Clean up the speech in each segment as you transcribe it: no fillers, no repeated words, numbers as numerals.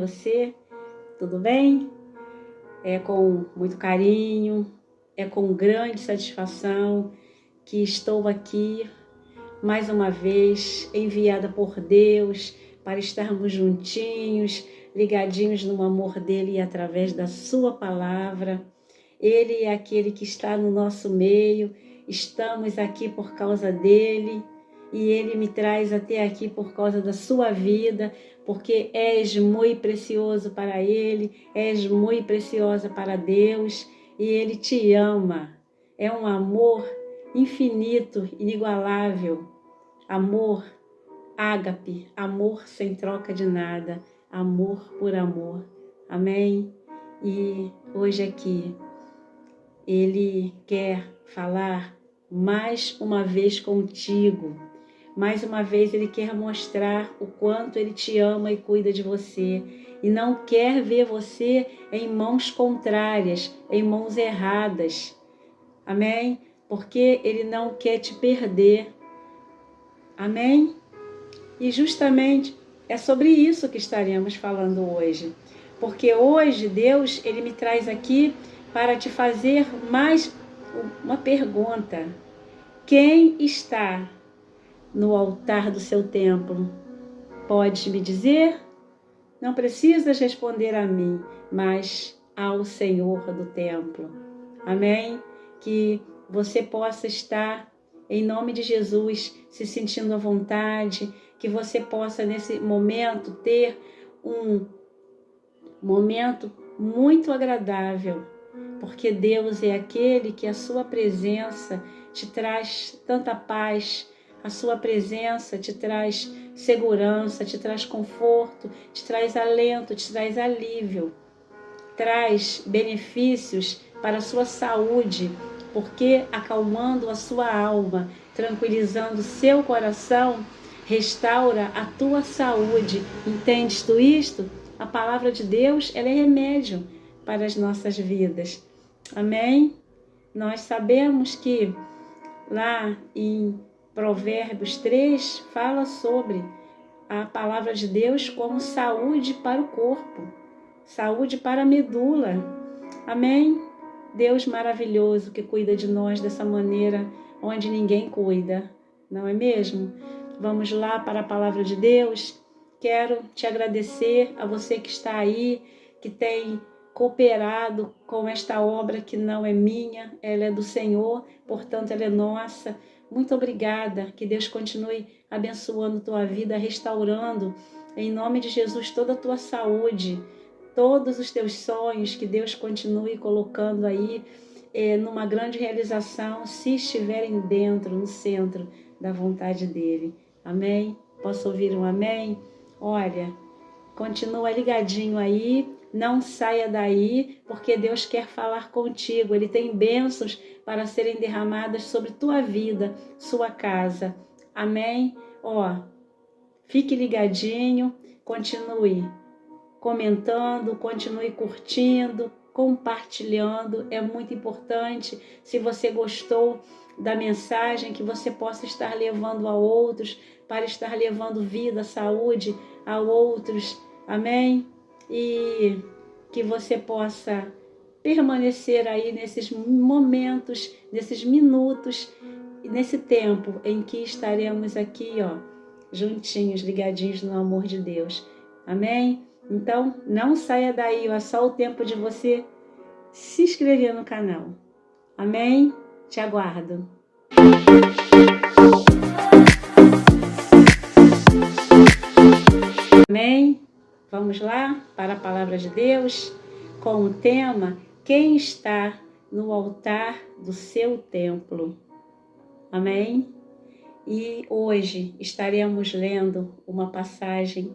você? Tudo bem? É com muito carinho, é com grande satisfação que estou aqui mais uma vez, enviada por Deus para estarmos juntinhos, ligadinhos no amor dele e através da sua palavra. Ele é aquele que está no nosso meio, estamos aqui por causa dele e ele me traz até aqui por causa da sua vida, porque és muito precioso para ele, és muito preciosa para Deus e ele te ama. É um amor infinito, inigualável, amor ágape, amor sem troca de nada, amor por amor. Amém? E hoje aqui ele quer falar mais uma vez contigo. Mais uma vez ele quer mostrar o quanto ele te ama e cuida de você. E não quer ver você em mãos contrárias, em mãos erradas. Amém? Porque ele não quer te perder. Amém? E justamente é sobre isso que estaremos falando hoje. Porque hoje Deus, ele me traz aqui para te fazer mais uma pergunta. Quem está no altar do seu templo? Pode me dizer? Não precisas responder a mim, mas ao Senhor do templo. Amém? Que você possa estar, em nome de Jesus, se sentindo à vontade, que você possa nesse momento ter um momento muito agradável, porque Deus é aquele que a sua presença te traz tanta paz, a sua presença te traz segurança, te traz conforto, te traz alento, te traz alívio, traz benefícios para a sua saúde, porque acalmando a sua alma, tranquilizando o seu coração, restaura a tua saúde. Entendes tu isto? A palavra de Deus, ela é remédio para as nossas vidas. Amém? Nós sabemos que lá em Provérbios 3 fala sobre a palavra de Deus como saúde para o corpo, saúde para a medula. Amém? Deus maravilhoso que cuida de nós dessa maneira onde ninguém cuida, não é mesmo? Vamos lá para a palavra de Deus. Quero te agradecer a você que está aí, que tem cooperado com esta obra que não é minha, ela é do Senhor, portanto ela é nossa. Muito obrigada, que Deus continue abençoando tua vida, restaurando, em nome de Jesus, toda a tua saúde, todos os teus sonhos, que Deus continue colocando aí numa grande realização, se estiverem dentro, no centro da vontade dEle. Amém? Posso ouvir um amém? Olha, continua ligadinho aí, não saia daí, porque Deus quer falar contigo. Ele tem bênçãos para serem derramadas sobre tua vida, sua casa. Amém? Fique ligadinho, continue comentando, continue curtindo, compartilhando. É muito importante, se você gostou da mensagem, que você possa estar levando a outros, para estar levando vida, saúde a outros. Amém? E que você possa permanecer aí nesses momentos, nesses minutos, nesse tempo em que estaremos aqui, juntinhos, ligadinhos no amor de Deus. Amém? Então, não saia daí, é só o tempo de você se inscrever no canal. Amém? Te aguardo. Amém? Vamos lá para a palavra de Deus com o tema: quem está no altar do seu templo? Amém? E hoje estaremos lendo uma passagem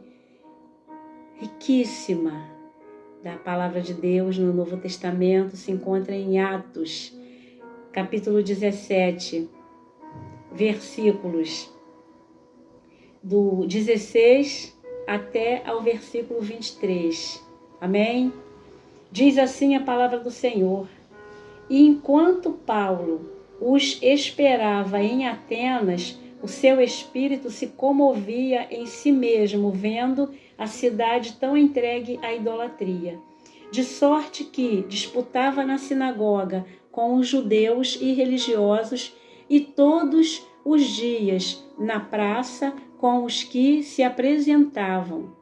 riquíssima da palavra de Deus no Novo Testamento. Se encontra em Atos, capítulo 17, versículos do 16 até ao versículo 23. Amém? Diz assim a palavra do Senhor: e enquanto Paulo os esperava em Atenas, o seu espírito se comovia em si mesmo, vendo a cidade tão entregue à idolatria. De sorte que disputava na sinagoga com os judeus e religiosos, e todos os dias na praça com os que se apresentavam.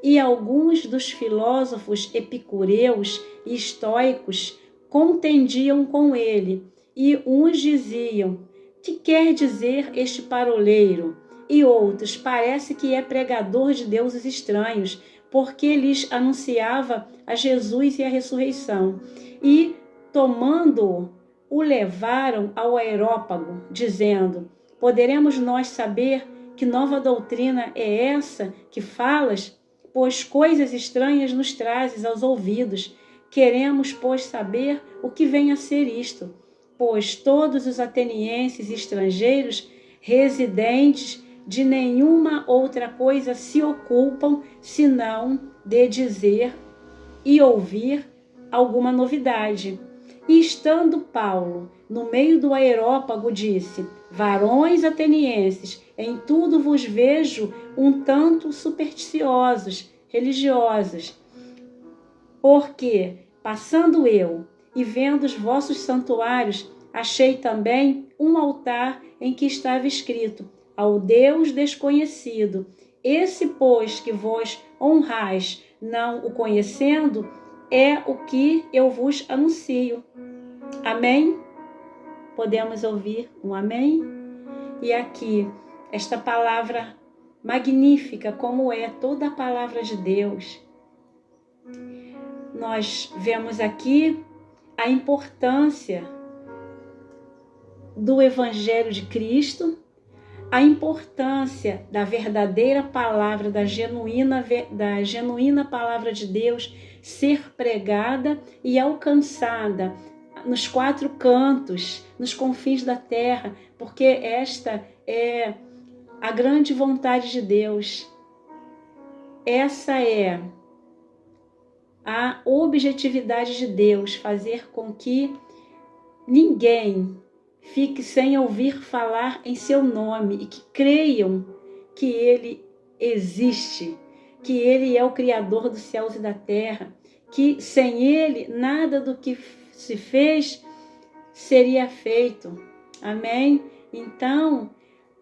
E alguns dos filósofos epicureus e estoicos contendiam com ele, e uns diziam: que quer dizer este paroleiro? E outros: parece que é pregador de deuses estranhos, porque lhes anunciava a Jesus e a ressurreição. E, tomando-o, o levaram ao Areópago, dizendo: poderemos nós saber que nova doutrina é essa que falas? Pois coisas estranhas nos trazes aos ouvidos. Queremos, pois, saber o que vem a ser isto. Pois todos os atenienses e estrangeiros, residentes, de nenhuma outra coisa se ocupam, senão de dizer e ouvir alguma novidade. E estando Paulo no meio do Areópago, disse: varões atenienses, em tudo vos vejo um tanto supersticiosos, religiosos. Porque, passando eu e vendo os vossos santuários, achei também um altar em que estava escrito: ao Deus desconhecido. Esse, pois, que vós honrais, não o conhecendo, é o que eu vos anuncio. Amém? Podemos ouvir um amém? E aqui, esta palavra magnífica, como é toda a palavra de Deus, nós vemos aqui a importância do Evangelho de Cristo, a importância da verdadeira palavra, da genuína palavra de Deus ser pregada e alcançada nos quatro cantos, nos confins da terra, porque esta é a grande vontade de Deus. Essa é a objetividade de Deus, fazer com que ninguém fique sem ouvir falar em seu nome e que creiam que Ele existe, que Ele é o Criador dos céus e da terra, que sem Ele nada do que se fez seria feito. Amém? Então,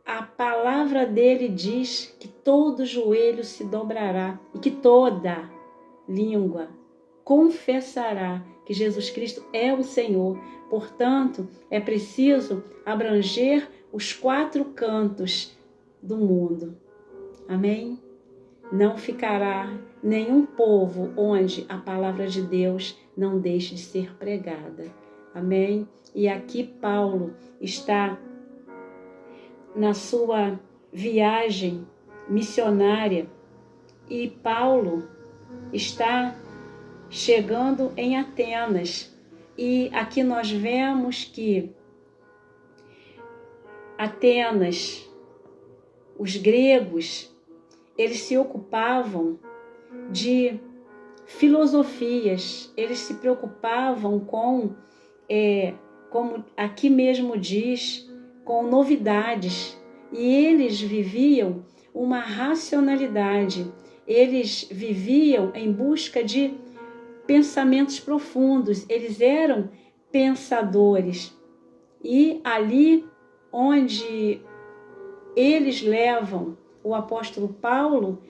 a palavra dele diz que todo joelho se dobrará e que toda língua confessará que Jesus Cristo é o Senhor. Portanto, é preciso abranger os quatro cantos do mundo. Amém? Não ficará nenhum povo onde a palavra de Deus não deixe de ser pregada. Amém? E aqui Paulo está na sua viagem missionária e Paulo está chegando em Atenas. E aqui nós vemos que Atenas, os gregos, eles se ocupavam de filosofias, eles se preocupavam com, como aqui mesmo diz, com novidades. E eles viviam uma racionalidade, eles viviam em busca de pensamentos profundos, eles eram pensadores. E ali onde eles levam o apóstolo Paulo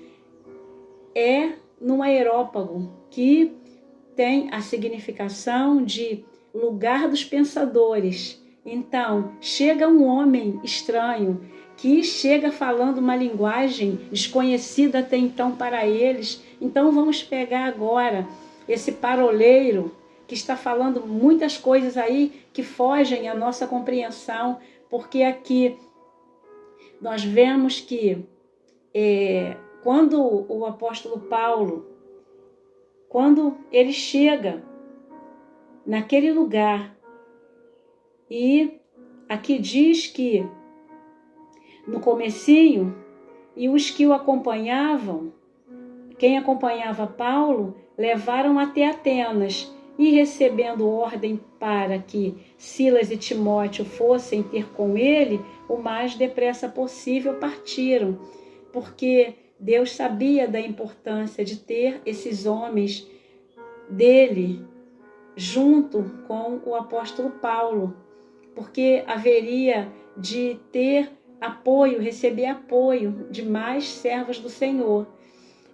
é no Areópago, que tem a significação de lugar dos pensadores. Então, chega um homem estranho, que chega falando uma linguagem desconhecida até então para eles. Então, vamos pegar agora esse paroleiro que está falando muitas coisas aí que fogem à nossa compreensão, porque aqui nós vemos que quando o apóstolo Paulo, quando ele chega naquele lugar, e aqui diz que no comecinho, e os que o acompanhavam, quem acompanhava Paulo, levaram até Atenas, e recebendo ordem para que Silas e Timóteo fossem ter com ele, o mais depressa possível partiram, porque Deus sabia da importância de ter esses homens dele junto com o apóstolo Paulo, porque haveria de ter apoio, receber apoio de mais servos do Senhor.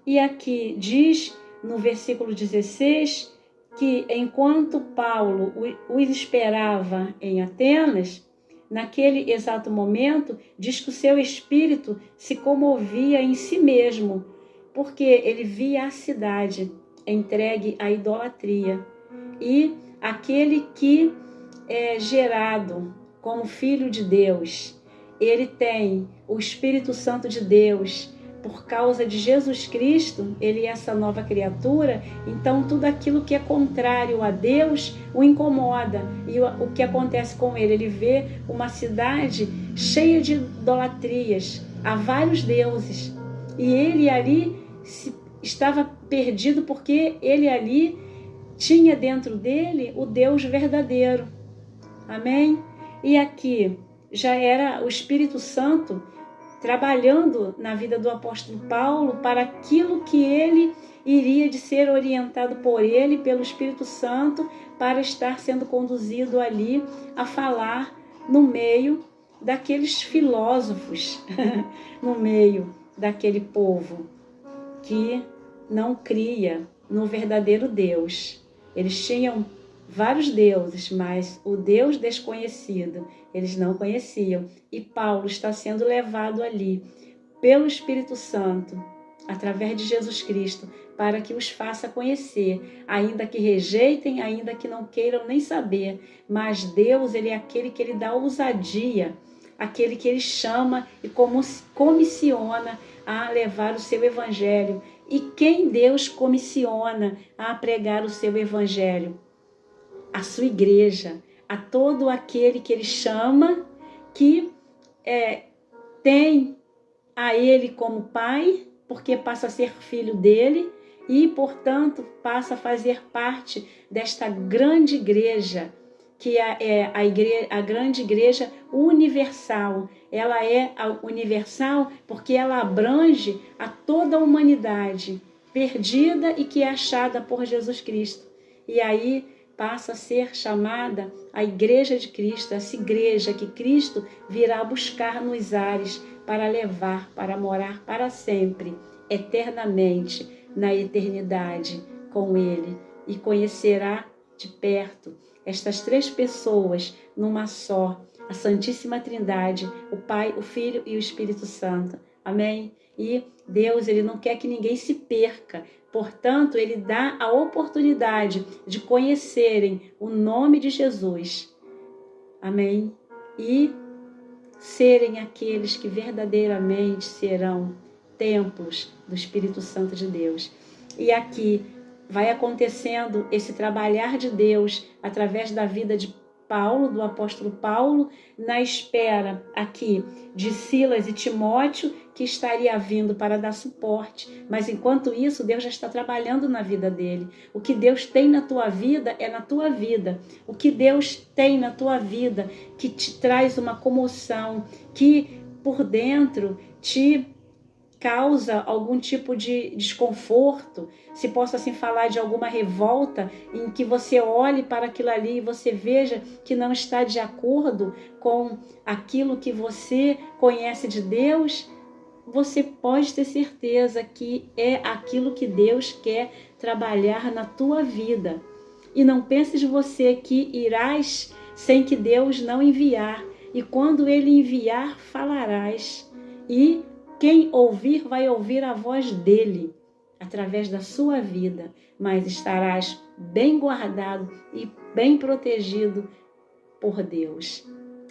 E aqui diz no versículo 16 que enquanto Paulo os esperava em Atenas, naquele exato momento, diz que o seu espírito se comovia em si mesmo, porque ele via a cidade entregue à idolatria. E aquele que é gerado como filho de Deus, ele tem o Espírito Santo de Deus. Por causa de Jesus Cristo, ele é essa nova criatura, então tudo aquilo que é contrário a Deus o incomoda. E o que acontece com ele? Ele vê uma cidade cheia de idolatrias, há vários deuses. E ele ali estava perdido porque ele ali tinha dentro dele o Deus verdadeiro. Amém? E aqui já era o Espírito Santo trabalhando na vida do apóstolo Paulo para aquilo que ele iria de ser orientado por ele, pelo Espírito Santo, para estar sendo conduzido ali a falar no meio daqueles filósofos, no meio daquele povo que não cria no verdadeiro Deus. Eles tinham vários deuses, mas o Deus desconhecido eles não conheciam. E Paulo está sendo levado ali pelo Espírito Santo, através de Jesus Cristo, para que os faça conhecer, ainda que rejeitem, ainda que não queiram nem saber. Mas Deus, ele é aquele que ele dá ousadia, aquele que ele chama e comissiona a levar o seu evangelho. E quem Deus comissiona a pregar o seu evangelho? A sua igreja, a todo aquele que ele chama, que tem a ele como pai, porque passa a ser filho dele e, portanto, passa a fazer parte desta grande igreja, que é a grande igreja universal. Ela é universal porque ela abrange a toda a humanidade perdida e que é achada por Jesus Cristo. E aí passa a ser chamada a Igreja de Cristo, essa igreja que Cristo virá buscar nos ares para levar, para morar para sempre, eternamente, na eternidade com Ele. E conhecerá de perto estas três pessoas numa só, a Santíssima Trindade, o Pai, o Filho e o Espírito Santo. Amém? E Deus, ele não quer que ninguém se perca. Portanto, ele dá a oportunidade de conhecerem o nome de Jesus. Amém? E serem aqueles que verdadeiramente serão templos do Espírito Santo de Deus. E aqui vai acontecendo esse trabalhar de Deus através da vida de Paulo, do apóstolo Paulo, na espera aqui de Silas e Timóteo, que estaria vindo para dar suporte. Mas enquanto isso, Deus já está trabalhando na vida dele. O que Deus tem na tua vida é na tua vida. O que Deus tem na tua vida que te traz uma comoção, que por dentro te causa algum tipo de desconforto, se posso assim falar de alguma revolta, em que você olhe para aquilo ali e você veja que não está de acordo com aquilo que você conhece de Deus, você pode ter certeza que é aquilo que Deus quer trabalhar na tua vida. E não penses você que irás sem que Deus não enviar. E quando Ele enviar, falarás. E quem ouvir vai ouvir a voz dele através da sua vida, mas estarás bem guardado e bem protegido por Deus.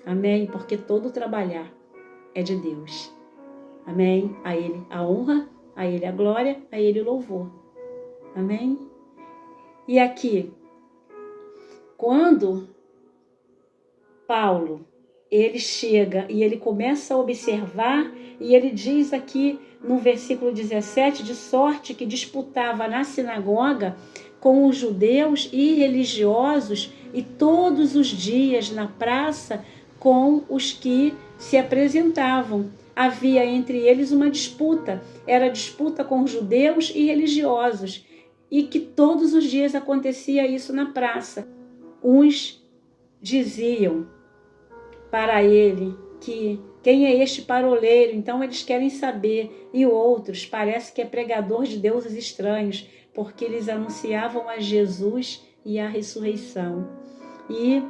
Amém? Porque todo trabalhar é de Deus. Amém? A Ele a honra, a Ele a glória, a Ele o louvor. Amém? E aqui, quando Paulo ele chega e ele começa a observar, e ele diz aqui no versículo 17, de sorte que disputava na sinagoga com os judeus irreligiosos e todos os dias na praça com os que se apresentavam, havia entre eles uma disputa. Era disputa com judeus e religiosos. E que todos os dias acontecia isso na praça. Uns diziam para ele que quem é este paroleiro? Então eles querem saber. E outros, parece que é pregador de deuses estranhos, porque eles anunciavam a Jesus e a ressurreição. E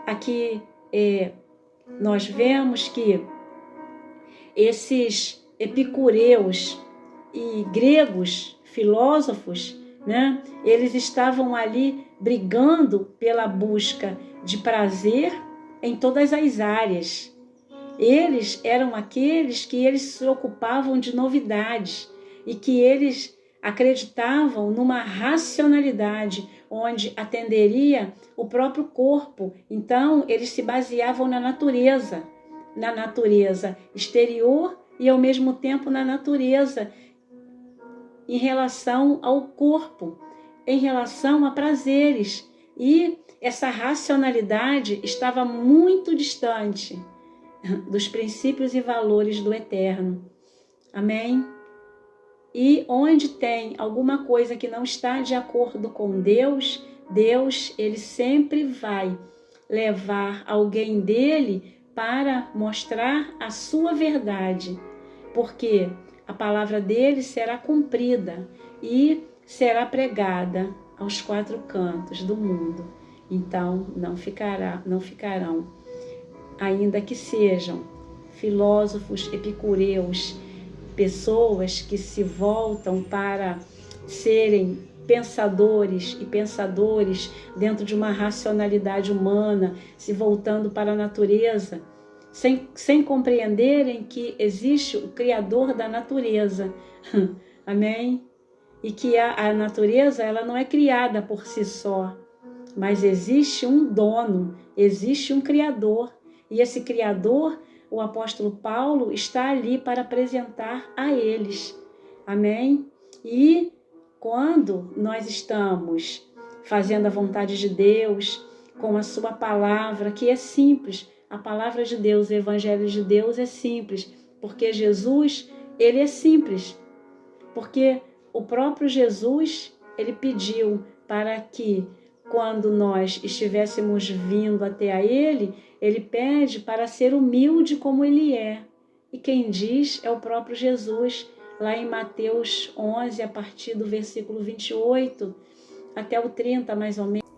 aqui nós vemos que esses epicureus e gregos, filósofos, né, eles estavam ali brigando pela busca de prazer em todas as áreas. Eles eram aqueles que eles se ocupavam de novidades e que eles acreditavam numa racionalidade onde atenderia o próprio corpo. Então, eles se baseavam na natureza exterior e, ao mesmo tempo, na natureza em relação ao corpo, em relação a prazeres. E essa racionalidade estava muito distante dos princípios e valores do eterno. Amém? E onde tem alguma coisa que não está de acordo com Deus, ele sempre vai levar alguém dele para mostrar a sua verdade, porque a palavra dele será cumprida e será pregada aos 4 cantos do mundo. Então não ficarão, ainda que sejam filósofos, epicureus, pessoas que se voltam para serem pensadores e pensadores dentro de uma racionalidade humana, se voltando para a natureza, sem compreenderem que existe o Criador da natureza. Amém? E que a natureza ela não é criada por si só, mas existe um dono, existe um Criador. E esse Criador, o apóstolo Paulo, está ali para apresentar a eles. Amém? E quando nós estamos fazendo a vontade de Deus, com a sua palavra, que é simples, a palavra de Deus, o evangelho de Deus é simples, porque Jesus, ele é simples, porque o próprio Jesus, ele pediu para que, quando nós estivéssemos vindo até a ele, ele pede para ser humilde como ele é. E quem diz é o próprio Jesus, lá em Mateus 11, a partir do versículo 28 até o 30, mais ou menos.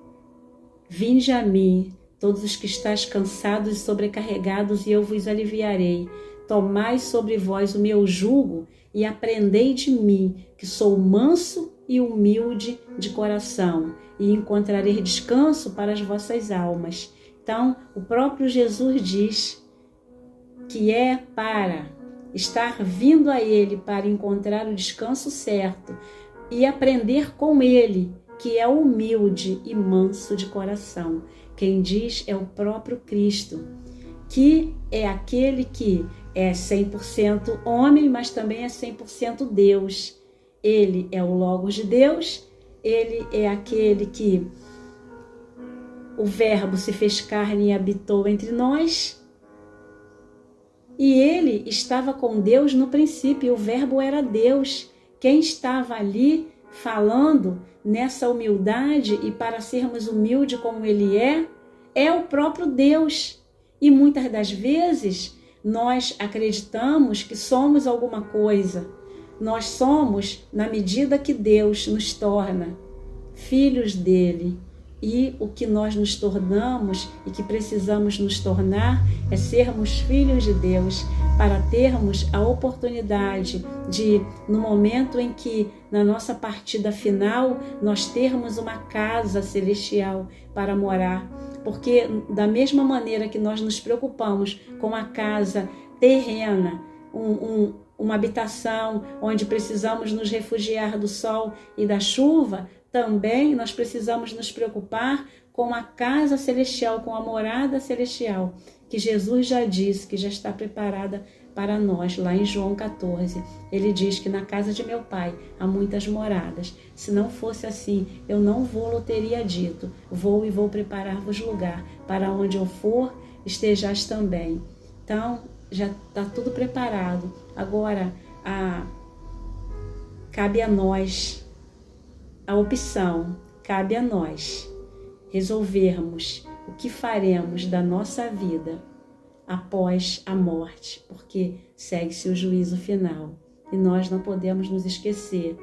Vinde a mim, todos os que estáis cansados e sobrecarregados, e eu vos aliviarei. Tomai sobre vós o meu jugo e aprendei de mim, que sou manso e humilde de coração, e encontrarei descanso para as vossas almas. Então, o próprio Jesus diz que é para estar vindo a ele para encontrar o descanso certo e aprender com ele, que é humilde e manso de coração. Quem diz é o próprio Cristo, que é aquele que é 100% homem, mas também é 100% Deus. Ele é o Logos de Deus, ele é aquele que o Verbo se fez carne e habitou entre nós. E ele estava com Deus no princípio, o Verbo era Deus. Quem estava ali falando nessa humildade e para sermos humildes como ele é o próprio Deus. E muitas das vezes nós acreditamos que somos alguma coisa. Nós somos na medida que Deus nos torna filhos dele. E o que nós nos tornamos e que precisamos nos tornar é sermos filhos de Deus, para termos a oportunidade de, no momento em que, na nossa partida final, nós termos uma casa celestial para morar. Porque da mesma maneira que nós nos preocupamos com a casa terrena, uma habitação onde precisamos nos refugiar do sol e da chuva, também nós precisamos nos preocupar com a casa celestial, com a morada celestial, que Jesus já disse que já está preparada para nós, lá em João 14. Ele diz que na casa de meu Pai há muitas moradas. Se não fosse assim, eu não vou-lo teria dito. Vou e vou preparar-vos lugar, para onde eu for, estejais também. Então, já está tudo preparado. Agora, cabe a nós a opção, cabe a nós resolvermos o que faremos da nossa vida após a morte, porque segue-se o juízo final. E nós não podemos nos esquecer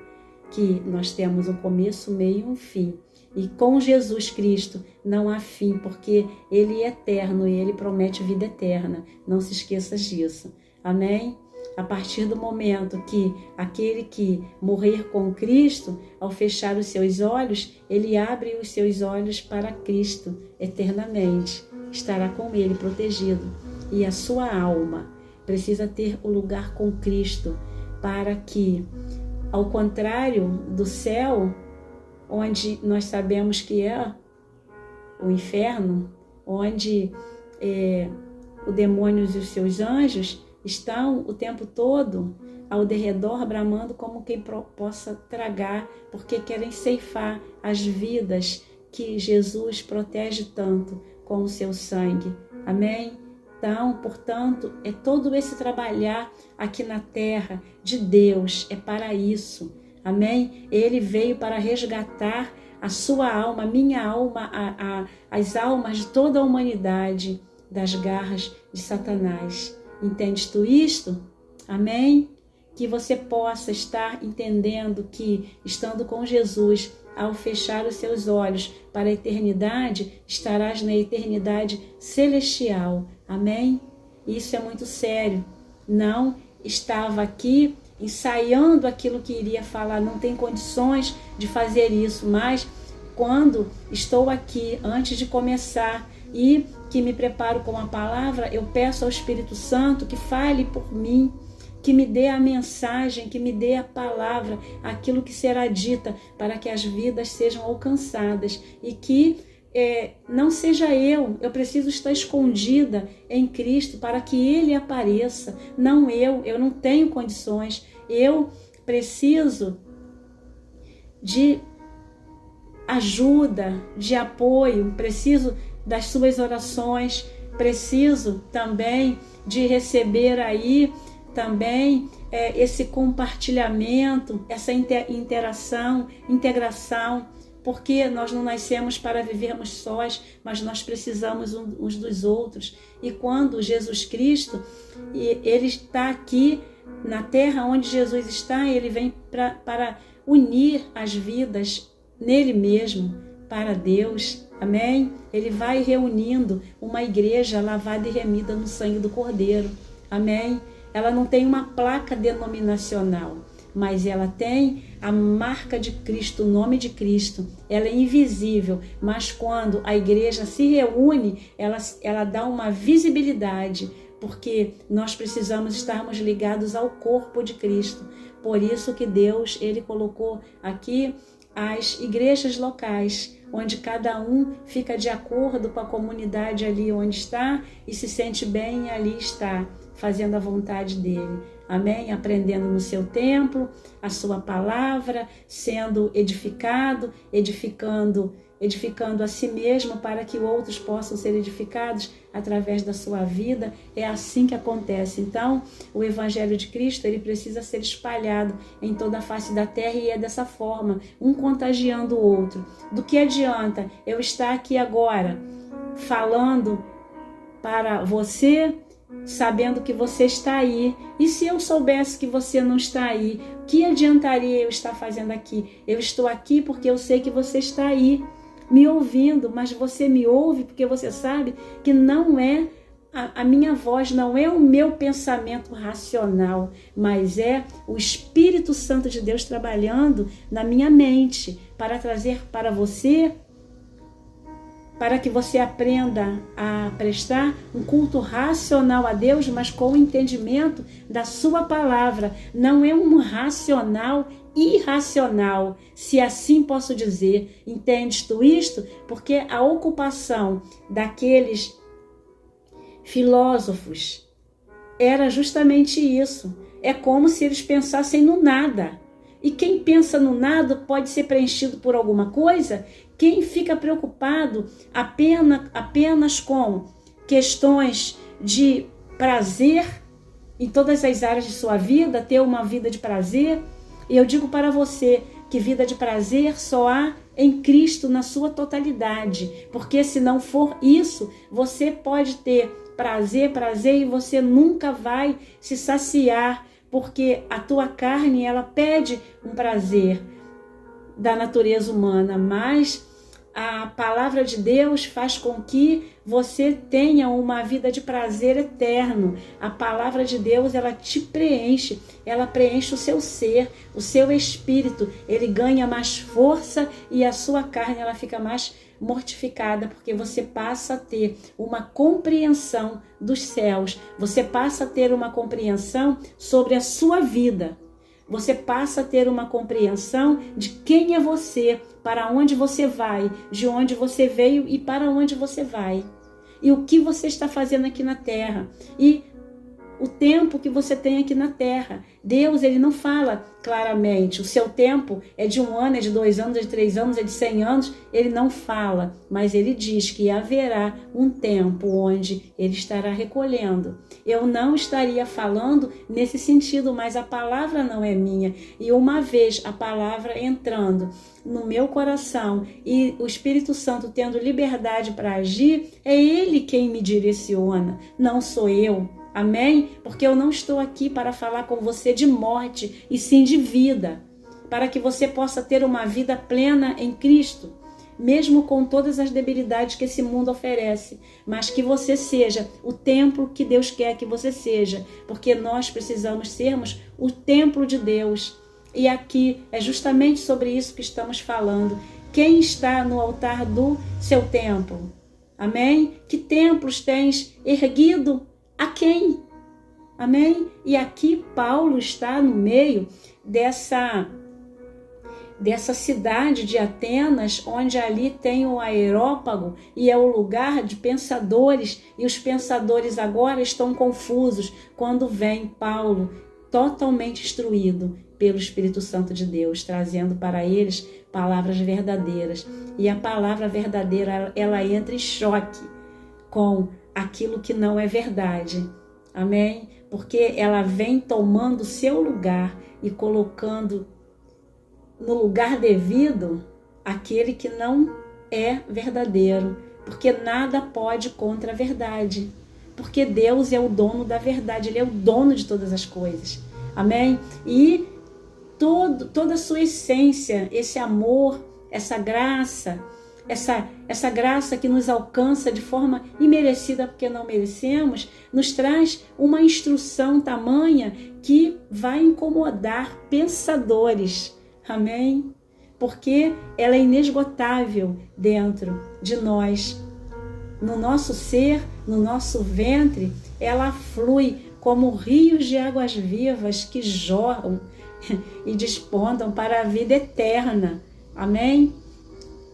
que nós temos um começo, meio e um fim. E com Jesus Cristo não há fim, porque Ele é eterno e Ele promete vida eterna. Não se esqueça disso. Amém? A partir do momento que aquele que morrer com Cristo, ao fechar os seus olhos, ele abre os seus olhos para Cristo eternamente. Estará com Ele protegido. E a sua alma precisa ter o lugar com Cristo, para que, ao contrário do céu, onde nós sabemos que é o inferno, onde o demônio e os seus anjos estão o tempo todo ao derredor, bramando como quem possa tragar, porque querem ceifar as vidas que Jesus protege tanto com o seu sangue. Amém? Então, portanto, é todo esse trabalhar aqui na terra de Deus, é para isso. Amém? Ele veio para resgatar a sua alma, a minha alma, as almas de toda a humanidade das garras de Satanás. Entendes tu isto? Amém? Que você possa estar entendendo que, estando com Jesus, ao fechar os seus olhos para a eternidade, estarás na eternidade celestial. Amém? Isso é muito sério. Não estava aqui ensaiando aquilo que iria falar, não tem condições de fazer isso, mas quando estou aqui, antes de começar e que me preparo com a palavra, eu peço ao Espírito Santo que fale por mim, que me dê a mensagem, que me dê a palavra, aquilo que será dita, para que as vidas sejam alcançadas e que não seja eu preciso estar escondida em Cristo para que Ele apareça, não eu não tenho condições, eu preciso de ajuda, de apoio, preciso das suas orações, preciso também de receber aí também esse compartilhamento, essa integração, porque nós não nascemos para vivermos sós, mas nós precisamos uns dos outros. E quando Jesus Cristo, Ele está aqui na terra onde Jesus está, Ele vem para unir as vidas nele mesmo, para Deus. Amém? Ele vai reunindo uma igreja lavada e remida no sangue do Cordeiro. Amém? Ela não tem uma placa denominacional, mas ela tem a marca de Cristo, o nome de Cristo. Ela é invisível, mas quando a igreja se reúne, ela dá uma visibilidade, porque nós precisamos estarmos ligados ao corpo de Cristo. Por isso que Deus, Ele colocou aqui as igrejas locais, onde cada um fica de acordo com a comunidade ali onde está e se sente bem, ali está, fazendo a vontade dele. Amém? Aprendendo no seu templo, a sua palavra, sendo edificado, edificando a si mesmo para que outros possam ser edificados através da sua vida. É assim que acontece. Então, o Evangelho de Cristo, ele precisa ser espalhado em toda a face da terra e é dessa forma, um contagiando o outro. Do que adianta eu estar aqui agora falando para você, sabendo que você está aí, e se eu soubesse que você não está aí, o que adiantaria eu estar fazendo aqui? Eu estou aqui porque eu sei que você está aí, me ouvindo, mas você me ouve porque você sabe que não é a minha voz, não é o meu pensamento racional, mas é o Espírito Santo de Deus trabalhando na minha mente para trazer para você, para que você aprenda a prestar um culto racional a Deus, mas com o entendimento da sua palavra. Não é um racional irracional, se assim posso dizer. Entendes tu isto? Porque a ocupação daqueles filósofos era justamente isso. É como se eles pensassem no nada. E quem pensa no nada pode ser preenchido por alguma coisa. Quem fica preocupado apenas com questões de prazer em todas as áreas de sua vida, ter uma vida de prazer. E eu digo para você que vida de prazer só há em Cristo na sua totalidade, porque se não for isso, você pode ter prazer e você nunca vai se saciar, porque a tua carne, ela pede um prazer da natureza humana, mas a palavra de Deus faz com que você tenha uma vida de prazer eterno. A palavra de Deus, ela te preenche, ela preenche o seu ser, o seu espírito, ele ganha mais força e a sua carne, ela fica mais mortificada, porque você passa a ter uma compreensão dos céus, você passa a ter uma compreensão sobre a sua vida. Você passa a ter uma compreensão de quem é você, para onde você vai, de onde você veio e para onde você vai. E o que você está fazendo aqui na terra. E o tempo que você tem aqui na terra. Deus, ele não fala claramente. O seu tempo é de 1 ano, é de 2 anos, é de 3 anos, é de 100 anos. Ele não fala, mas ele diz que haverá um tempo onde ele estará recolhendo. Eu não estaria falando nesse sentido, mas a palavra não é minha. E uma vez a palavra entrando no meu coração e o Espírito Santo tendo liberdade para agir, é ele quem me direciona, não sou eu. Amém? Porque eu não estou aqui para falar com você de morte, e sim de vida, para que você possa ter uma vida plena em Cristo, mesmo com todas as debilidades que esse mundo oferece, mas que você seja o templo que Deus quer que você seja, porque nós precisamos sermos o templo de Deus. E aqui é justamente sobre isso que estamos falando. Quem está no altar do seu templo? Amém? Que templos tens erguido? A quem? Amém? E aqui Paulo está no meio dessa cidade de Atenas, onde ali tem o Areópago e é o lugar de pensadores, e os pensadores agora estão confusos quando vem Paulo totalmente instruído pelo Espírito Santo de Deus, trazendo para eles palavras verdadeiras. E a palavra verdadeira, ela entra em choque com aquilo que não é verdade. Amém? Porque ela vem tomando o seu lugar e colocando no lugar devido aquele que não é verdadeiro. Porque nada pode contra a verdade. Porque Deus é o dono da verdade, ele é o dono de todas as coisas. Amém? E toda a sua essência, esse amor, essa graça, essa graça que nos alcança de forma imerecida, porque não merecemos, nos traz uma instrução tamanha que vai incomodar pensadores. Amém? Porque ela é inesgotável dentro de nós. No nosso ser, no nosso ventre, ela flui como rios de águas vivas que jorram e despontam para a vida eterna. Amém?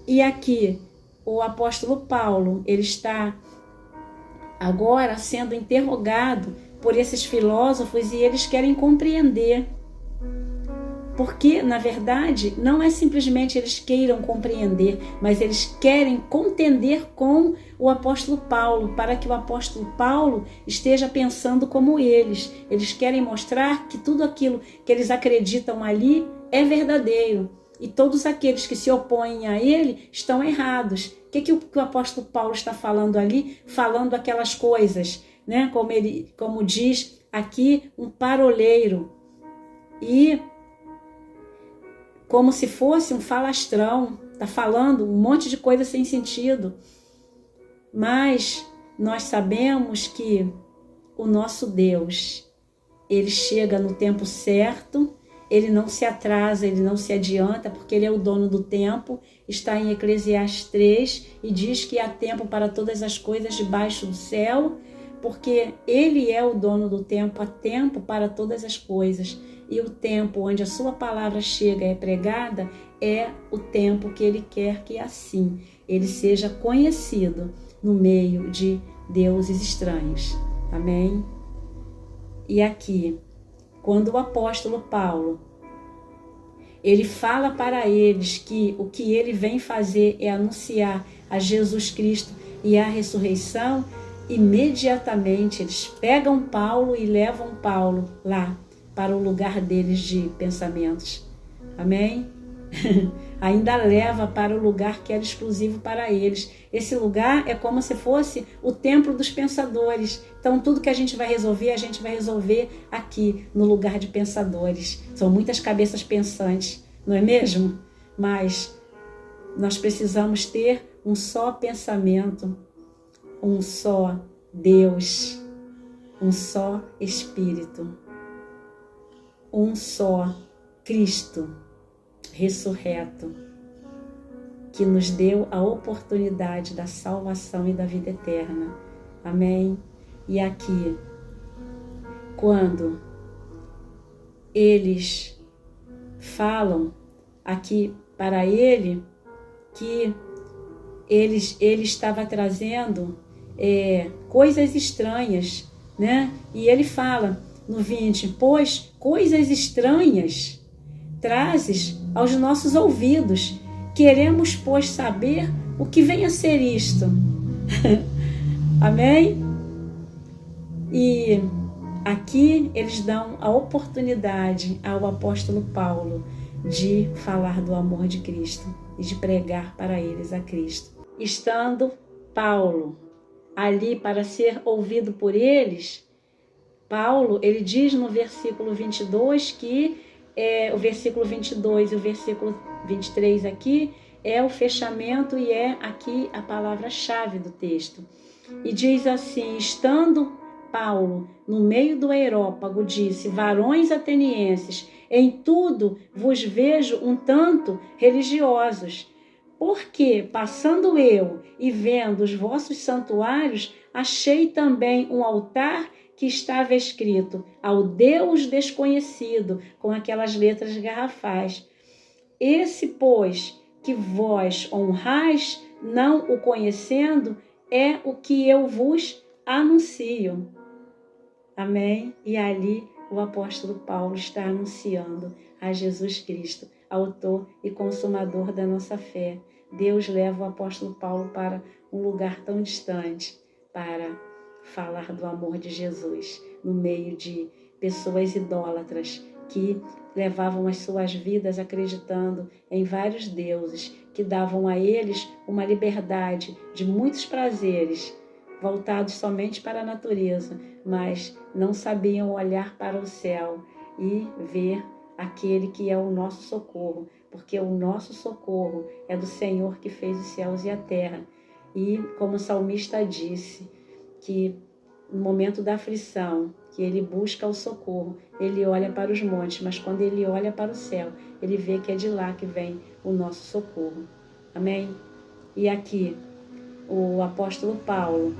E aqui, o apóstolo Paulo, ele está agora sendo interrogado por esses filósofos e eles querem compreender. Porque, na verdade, não é simplesmente eles queiram compreender, mas eles querem contender com o apóstolo Paulo, para que o apóstolo Paulo esteja pensando como eles. Eles querem mostrar que tudo aquilo que eles acreditam ali é verdadeiro. E todos aqueles que se opõem a ele estão errados. O que o apóstolo Paulo está falando ali? Falando aquelas coisas, né? Como diz aqui, um paroleiro. E como se fosse um falastrão, está falando um monte de coisa sem sentido. Mas nós sabemos que o nosso Deus, ele chega no tempo certo, ele não se atrasa, ele não se adianta, porque ele é o dono do tempo. Está em Eclesiastes 3 e diz que há tempo para todas as coisas debaixo do céu, porque ele é o dono do tempo, há tempo para todas as coisas. E o tempo onde a sua palavra chega e é pregada é o tempo que ele quer que assim ele seja conhecido no meio de deuses estranhos. Amém? E aqui, quando o apóstolo Paulo, ele fala para eles que o que ele vem fazer é anunciar a Jesus Cristo e a ressurreição, imediatamente eles pegam Paulo e levam Paulo lá para o lugar deles de pensamentos. Amém? Ainda leva para o lugar que era exclusivo para eles. Esse lugar é como se fosse o templo dos pensadores. Então tudo que a gente vai resolver aqui no lugar de pensadores. São muitas cabeças pensantes, não é mesmo? Mas nós precisamos ter um só pensamento, um só Deus, um só Espírito, um só Cristo ressurreto, que nos deu a oportunidade da salvação e da vida eterna. Amém? E aqui, quando eles falam aqui para ele que ele estava trazendo coisas estranhas, né? E ele fala no 20, pois coisas estranhas trazes aos nossos ouvidos, queremos, pois, saber o que vem a ser isto. Amém? E aqui eles dão a oportunidade ao apóstolo Paulo de falar do amor de Cristo e de pregar para eles a Cristo. Estando Paulo ali para ser ouvido por eles, Paulo, ele diz no versículo 22 que o versículo 22 e o versículo 23 aqui é o fechamento e é aqui a palavra-chave do texto. E diz assim, estando Paulo no meio do Areópago, disse, varões atenienses, em tudo vos vejo um tanto religiosos, porque, passando eu e vendo os vossos santuários, achei também um altar que estava escrito ao Deus desconhecido, com aquelas letras garrafais. Esse, pois, que vós honrais, não o conhecendo, é o que eu vos anuncio. Amém? E ali o apóstolo Paulo está anunciando a Jesus Cristo, autor e consumador da nossa fé. Deus leva o apóstolo Paulo para um lugar tão distante para falar do amor de Jesus no meio de pessoas idólatras que levavam as suas vidas acreditando em vários deuses que davam a eles uma liberdade de muitos prazeres voltados somente para a natureza, mas não sabiam olhar para o céu e ver aquele que é o nosso socorro, porque o nosso socorro é do Senhor que fez os céus e a terra. E como o salmista disse, que no momento da aflição, que ele busca o socorro, ele olha para os montes, mas quando ele olha para o céu, ele vê que é de lá que vem o nosso socorro. Amém? E aqui, o apóstolo Paulo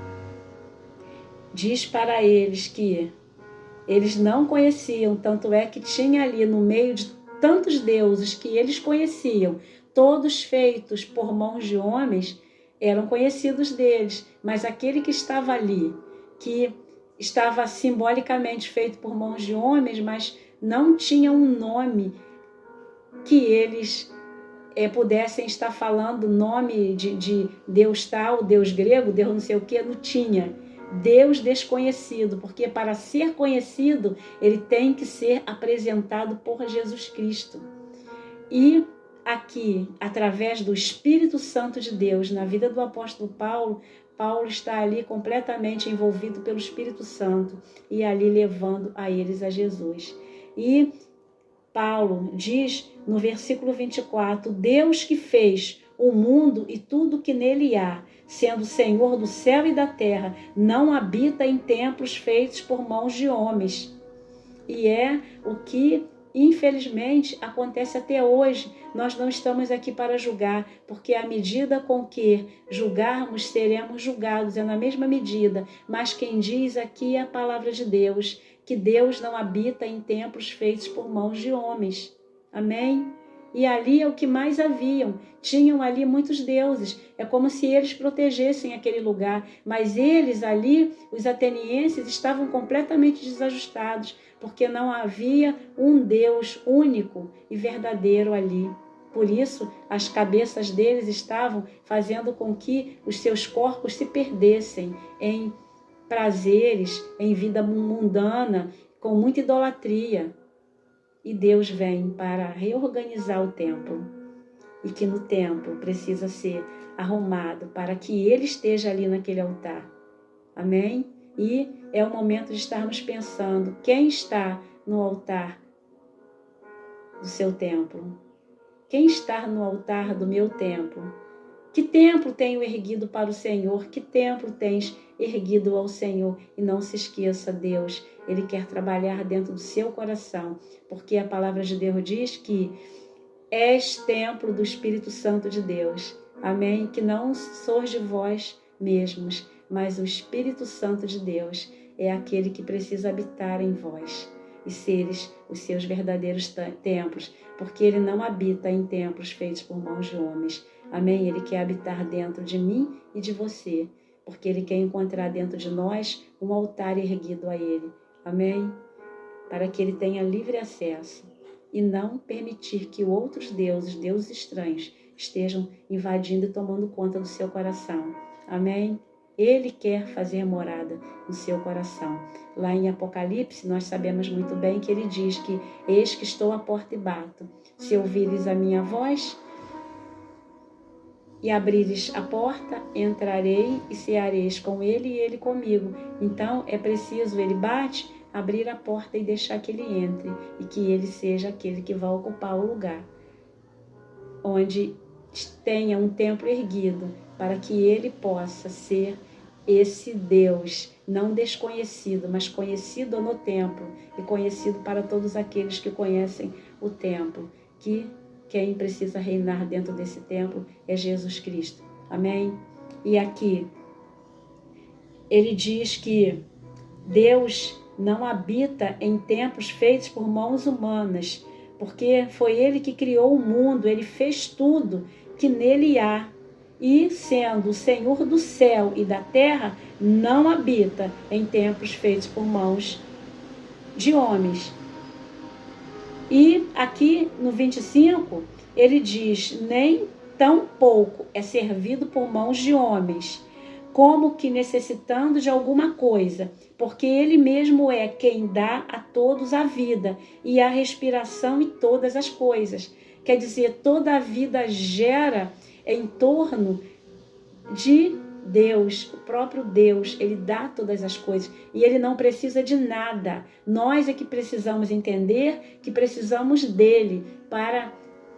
diz para eles que eles não conheciam, tanto é que tinha ali no meio de tantos deuses que eles conheciam, todos feitos por mãos de homens, eram conhecidos deles, mas aquele que estava ali, que estava simbolicamente feito por mãos de homens, mas não tinha um nome que eles pudessem estar falando, nome de Deus tal, Deus grego, Deus não sei o que, não tinha. Deus desconhecido, porque para ser conhecido, ele tem que ser apresentado por Jesus Cristo. E aqui, através do Espírito Santo de Deus, na vida do apóstolo Paulo, Paulo está ali completamente envolvido pelo Espírito Santo e ali levando a eles a Jesus. E Paulo diz no versículo 24, Deus que fez o mundo e tudo que nele há, sendo Senhor do céu e da terra, não habita em templos feitos por mãos de homens. E é o que, infelizmente, acontece até hoje. Nós não estamos aqui para julgar, porque à medida com que julgarmos, seremos julgados, é na mesma medida. Mas quem diz aqui é a palavra de Deus, que Deus não habita em templos feitos por mãos de homens. Amém? E ali é o que mais haviam. Tinham ali muitos deuses. É como se eles protegessem aquele lugar. Mas eles ali, os atenienses, estavam completamente desajustados, porque não havia um Deus único e verdadeiro ali. Por isso, as cabeças deles estavam fazendo com que os seus corpos se perdessem em prazeres, em vida mundana, com muita idolatria. E Deus vem para reorganizar o templo. E que no templo precisa ser arrumado para que Ele esteja ali naquele altar. Amém? E é o momento de estarmos pensando quem está no altar do seu templo. Quem está no altar do meu templo? Que templo tenho erguido para o Senhor? Que templo tens erguido ao Senhor? E não se esqueça, Deus, Ele quer trabalhar dentro do seu coração, porque a palavra de Deus diz que és templo do Espírito Santo de Deus. Amém? Que não sois de vós mesmos, mas o Espírito Santo de Deus é aquele que precisa habitar em vós e seres os seus verdadeiros templos, porque Ele não habita em templos feitos por mãos de homens. Amém? Ele quer habitar dentro de mim e de você, porque Ele quer encontrar dentro de nós um altar erguido a Ele. Amém? Para que Ele tenha livre acesso e não permitir que outros deuses, deuses estranhos, estejam invadindo e tomando conta do seu coração. Amém? Ele quer fazer morada no seu coração. Lá em Apocalipse, nós sabemos muito bem que Ele diz que eis que estou à porta e bato. Se ouvires a minha voz e abrires a porta, entrarei e ceareis com Ele e Ele comigo. Então é preciso, Ele bate, abrir a porta e deixar que Ele entre e que Ele seja aquele que vai ocupar o lugar onde tenha um templo erguido, para que Ele possa ser esse Deus, não desconhecido, mas conhecido no templo e conhecido para todos aqueles que conhecem o templo, que quem precisa reinar dentro desse templo é Jesus Cristo. Amém? E aqui, ele diz que Deus não habita em templos feitos por mãos humanas, porque foi Ele que criou o mundo, Ele fez tudo que nele há. E, sendo o Senhor do céu e da terra, não habita em templos feitos por mãos de homens. E aqui no 25, ele diz, nem tão pouco é servido por mãos de homens, como que necessitando de alguma coisa, porque Ele mesmo é quem dá a todos a vida e a respiração e todas as coisas. Quer dizer, toda a vida gera em torno de Deus, o próprio Deus, Ele dá todas as coisas e Ele não precisa de nada. Nós é que precisamos entender que precisamos dEle para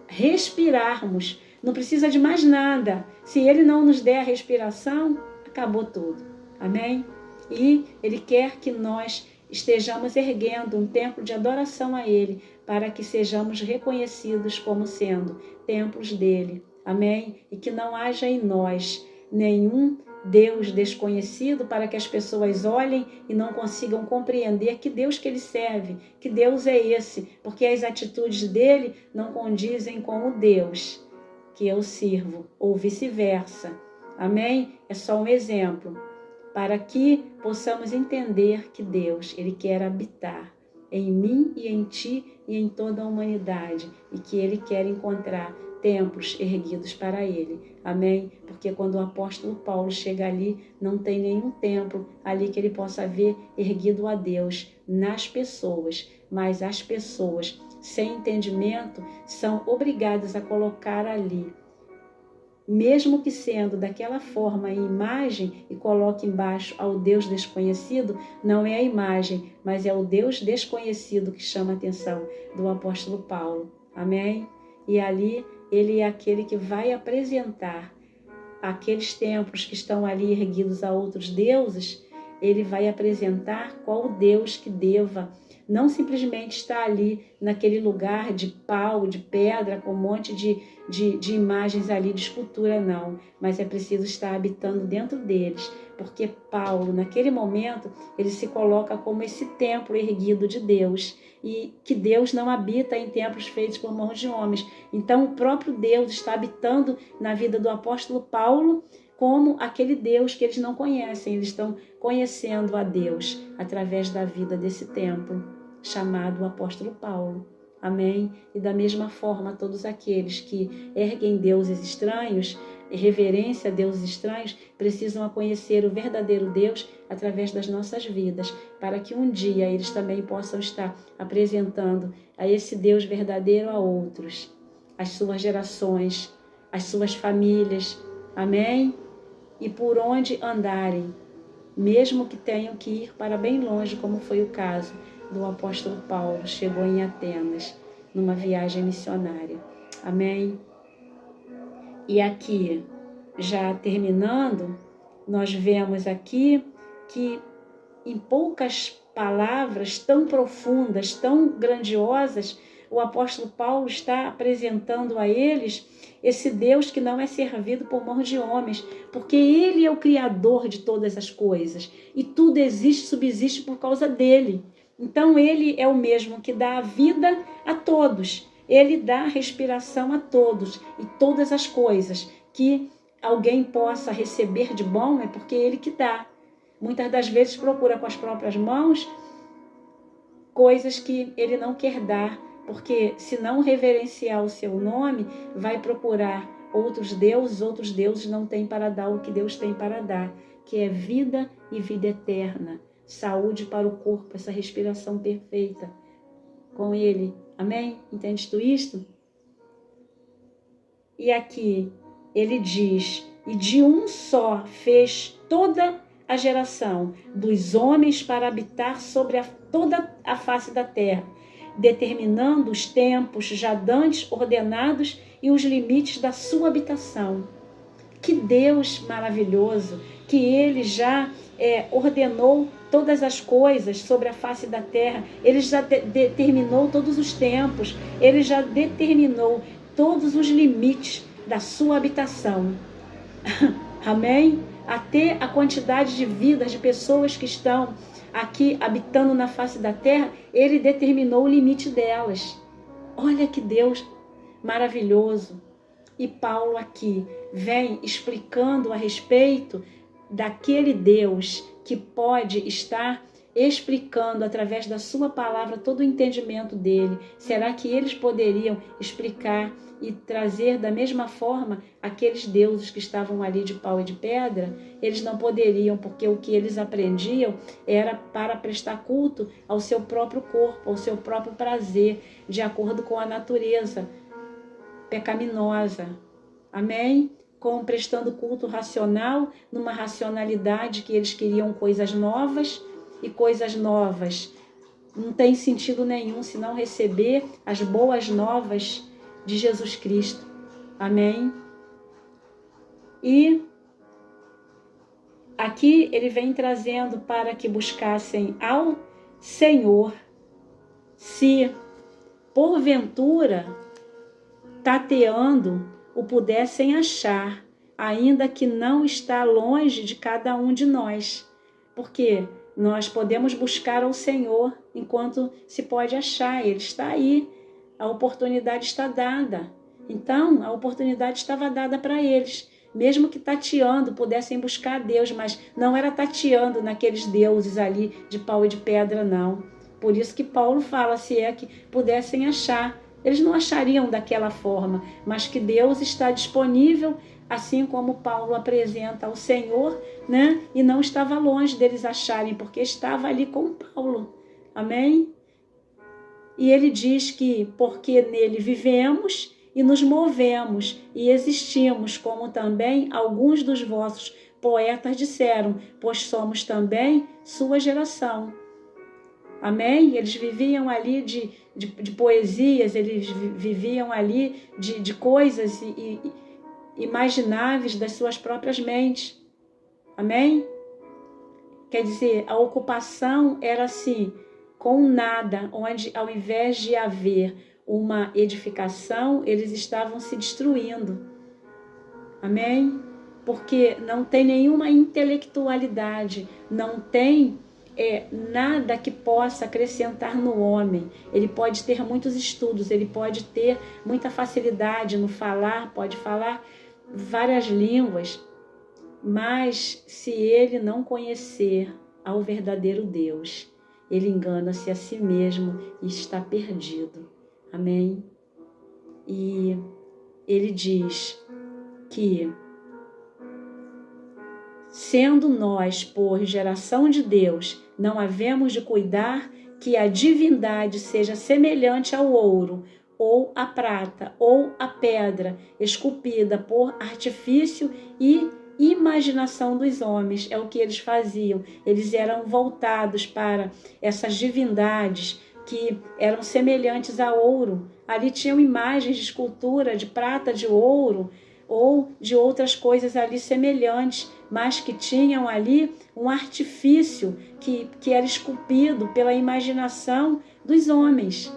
respirarmos. Não precisa de mais nada. Se Ele não nos der a respiração, acabou tudo. Amém? E Ele quer que nós estejamos erguendo um templo de adoração a Ele, para que sejamos reconhecidos como sendo templos dEle. Amém? E que não haja em nós nenhum Deus desconhecido, para que as pessoas olhem e não consigam compreender que Deus que Ele serve, que Deus é esse, porque as atitudes dEle não condizem com o Deus que eu sirvo, ou vice-versa. Amém? É só um exemplo, para que possamos entender que Deus, Ele quer habitar em mim e em ti e em toda a humanidade, e que Ele quer encontrar templos erguidos para Ele. Amém? Porque quando o apóstolo Paulo chega ali, não tem nenhum templo ali que ele possa ver erguido a Deus nas pessoas, mas as pessoas sem entendimento são obrigadas a colocar ali, mesmo que sendo daquela forma em imagem, e coloque embaixo ao Deus desconhecido, não é a imagem, mas é o Deus desconhecido que chama a atenção do apóstolo Paulo. Amém? E ali ele é aquele que vai apresentar aqueles templos que estão ali erguidos a outros deuses, ele vai apresentar qual Deus que deva não simplesmente estar ali naquele lugar de pau, de pedra, com um monte de imagens ali de escultura, não. Mas é preciso estar habitando dentro deles, porque Paulo, naquele momento, ele se coloca como esse templo erguido de Deus, e que Deus não habita em templos feitos por mãos de homens. Então, o próprio Deus está habitando na vida do apóstolo Paulo, como aquele Deus que eles não conhecem. Eles estão conhecendo a Deus através da vida desse templo, chamado o apóstolo Paulo. Amém? E da mesma forma, todos aqueles que erguem deuses estranhos, reverência a deuses estranhos, precisam conhecer o verdadeiro Deus através das nossas vidas, para que um dia eles também possam estar apresentando a esse Deus verdadeiro a outros, às suas gerações, às suas famílias. Amém? E por onde andarem, mesmo que tenham que ir para bem longe, como foi o caso do apóstolo Paulo, chegou em Atenas, numa viagem missionária. Amém? E aqui, já terminando, nós vemos aqui que em poucas palavras tão profundas, tão grandiosas, o apóstolo Paulo está apresentando a eles esse Deus que não é servido por mão de homens, porque Ele é o Criador de todas as coisas e tudo existe, subsiste por causa dele. Então Ele é o mesmo que dá a vida a todos, Ele dá a respiração a todos e todas as coisas que alguém possa receber de bom é porque Ele que dá. Muitas das vezes procura com as próprias mãos coisas que Ele não quer dar, porque se não reverenciar o seu nome, vai procurar outros deuses não têm para dar o que Deus tem para dar, que é vida e vida eterna, saúde para o corpo, essa respiração perfeita com Ele. Amém? Entendes tu isto? E aqui ele diz, e de um só fez toda a geração dos homens para habitar sobre toda a face da terra, determinando os tempos já dantes ordenados e os limites da sua habitação. Que Deus maravilhoso, que Ele já ordenou todas as coisas sobre a face da terra, Ele já determinou todos os tempos, Ele já determinou todos os limites da sua habitação. Amém? Até a quantidade de vidas, de pessoas que estão aqui habitando na face da terra, Ele determinou o limite delas. Olha que Deus maravilhoso. E Paulo aqui vem explicando a respeito daquele Deus que pode estar explicando através da sua palavra todo o entendimento dele. Será que eles poderiam explicar e trazer da mesma forma aqueles deuses que estavam ali de pau e de pedra? Eles não poderiam, porque o que eles aprendiam era para prestar culto ao seu próprio corpo, ao seu próprio prazer, de acordo com a natureza pecaminosa. Amém? Como prestando culto racional, numa racionalidade que eles queriam coisas novas, e coisas novas não tem sentido nenhum se não receber as boas novas de Jesus Cristo. Amém? E aqui ele vem trazendo para que buscassem ao Senhor, se porventura tateando o pudessem achar, ainda que não está longe de cada um de nós. Porque nós podemos buscar ao Senhor enquanto se pode achar, Ele está aí, a oportunidade está dada. Então, a oportunidade estava dada para eles, mesmo que tateando, pudessem buscar a Deus, mas não era tateando naqueles deuses ali de pau e de pedra, não. Por isso que Paulo fala, se é que pudessem achar, eles não achariam daquela forma, mas que Deus está disponível, assim como Paulo apresenta ao Senhor, né? E não estava longe deles acharem, porque estava ali com Paulo. Amém? E ele diz que porque nele vivemos e nos movemos e existimos, como também alguns dos vossos poetas disseram, pois somos também sua geração. Amém? Eles viviam ali de poesias, eles viviam ali de coisas imagináveis das suas próprias mentes. Amém? Quer dizer, a ocupação era assim, com nada, onde ao invés de haver uma edificação, eles estavam se destruindo. Amém? Porque não tem nenhuma intelectualidade, não tem nada que possa acrescentar no homem. Ele pode ter muitos estudos, ele pode ter muita facilidade no falar, pode falar várias línguas, mas se ele não conhecer ao verdadeiro Deus, ele engana-se a si mesmo e está perdido. Amém? E ele diz que Sendo nós, por geração de Deus, não havemos de cuidar que a divindade seja semelhante ao ouro, ou à prata, ou à pedra, esculpida por artifício e imaginação dos homens. É o que eles faziam. Eles eram voltados para essas divindades que eram semelhantes a ouro. Ali tinham imagens de escultura de prata, de ouro, ou de outras coisas ali semelhantes, mas que tinham ali um artifício que era esculpido pela imaginação dos homens.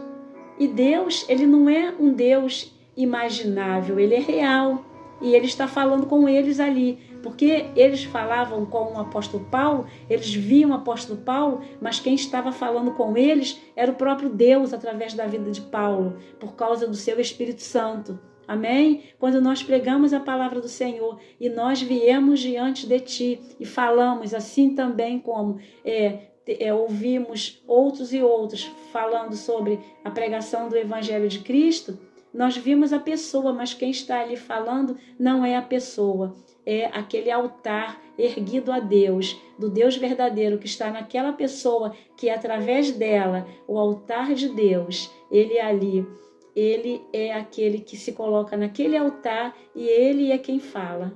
E Deus, ele não é um Deus imaginável, ele é real. E ele está falando com eles ali, porque eles falavam com o apóstolo Paulo, eles viam o apóstolo Paulo, mas quem estava falando com eles era o próprio Deus através da vida de Paulo, por causa do seu Espírito Santo. Amém? Quando nós pregamos a palavra do Senhor e nós viemos diante de ti e falamos assim também como ouvimos outros e outros falando sobre a pregação do Evangelho de Cristo, nós vimos a pessoa, mas quem está ali falando não é a pessoa, é aquele altar erguido a Deus, do Deus verdadeiro que está naquela pessoa, que através dela, o altar de Deus, ele ali, ele é aquele que se coloca naquele altar e ele é quem fala.